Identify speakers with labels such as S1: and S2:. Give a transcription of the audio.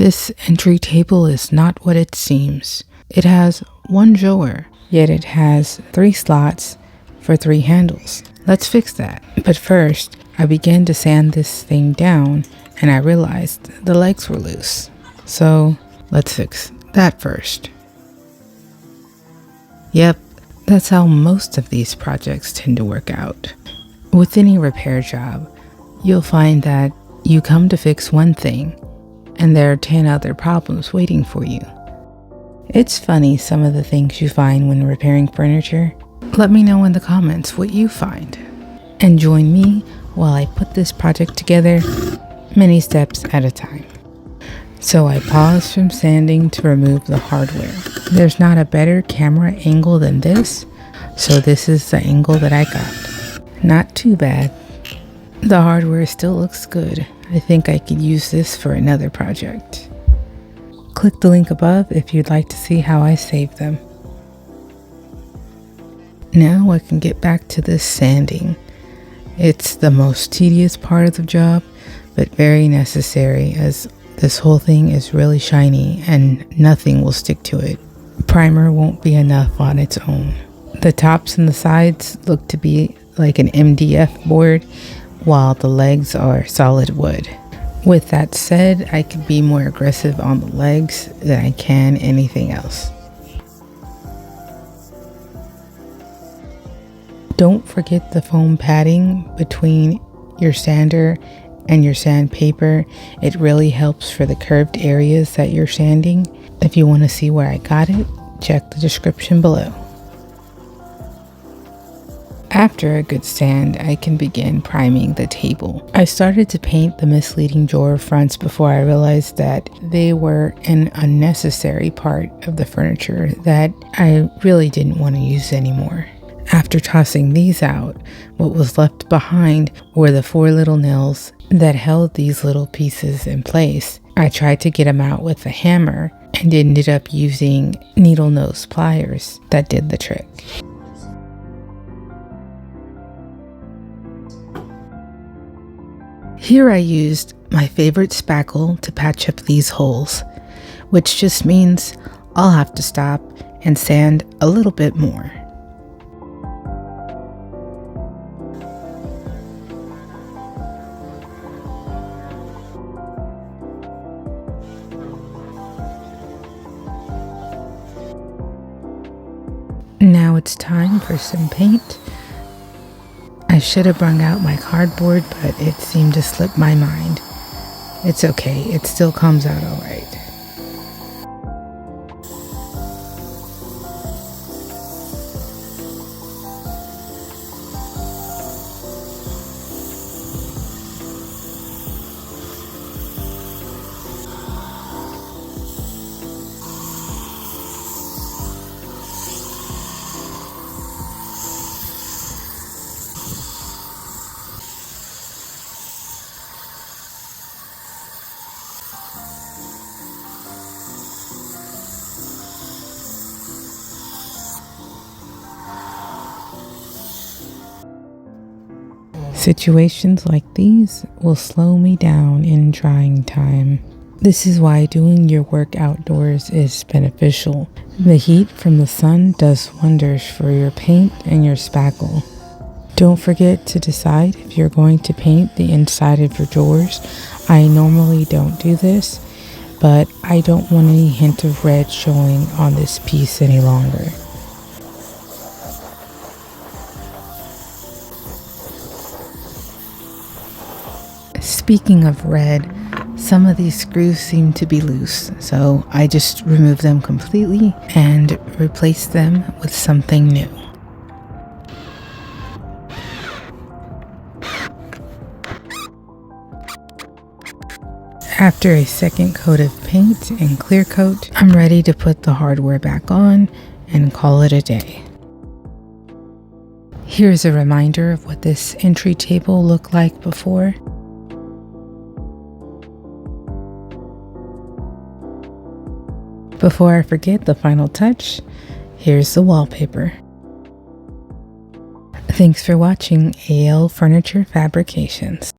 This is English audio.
S1: This entry table is not what it seems. It has one drawer, yet it has 3 slots for 3 handles. Let's fix that. But first, I began to sand this thing down and I realized the legs were loose. So let's fix that first. Yep, that's how most of these projects tend to work out. With any repair job, you'll find that you come to fix one thing and there are 10 other problems waiting for you. It's funny some of the things you find when repairing furniture. Let me know in the comments what you find. And join me while I put this project together, many steps at a time. So I paused from sanding to remove the hardware. There's not a better camera angle than this, so this is the angle that I got. Not too bad. The hardware still looks good. I think I could use this for another project. Click the link above if you'd like to see how I save them. Now I can get back to this sanding. It's the most tedious part of the job, but very necessary as this whole thing is really shiny and nothing will stick to it. Primer won't be enough on its own. The tops and the sides look to be like an MDF board, while the legs are solid wood. With that said, I can be more aggressive on the legs than I can anything else. Don't forget the foam padding between your sander and your sandpaper. It really helps for the curved areas that you're sanding. If you want to see where I got it, check the description below. After a good sand, I can begin priming the table. I started to paint the misleading drawer fronts before I realized that they were an unnecessary part of the furniture that I really didn't want to use anymore. After tossing these out, what was left behind were the 4 little nails that held these little pieces in place. I tried to get them out with a hammer and ended up using needle nose pliers that did the trick. Here I used my favorite spackle to patch up these holes, which just means I'll have to stop and sand a little bit more. Now it's time for some paint. I should have brung out my cardboard, but it seemed to slip my mind. It's okay, it still comes out alright. Situations like these will slow me down in drying time. This is why doing your work outdoors is beneficial. The heat from the sun does wonders for your paint and your spackle. Don't forget to decide if you're going to paint the inside of your drawers. I normally don't do this, but I don't want any hint of red showing on this piece any longer. Speaking of red, some of these screws seem to be loose, so I just removed them completely and replaced them with something new. After a second coat of paint and clear coat, I'm ready to put the hardware back on and call it a day. Here's a reminder of what this entry table looked like before. Before I forget the final touch, here's the wallpaper. Thanks for watching AL Furniture Fabrications.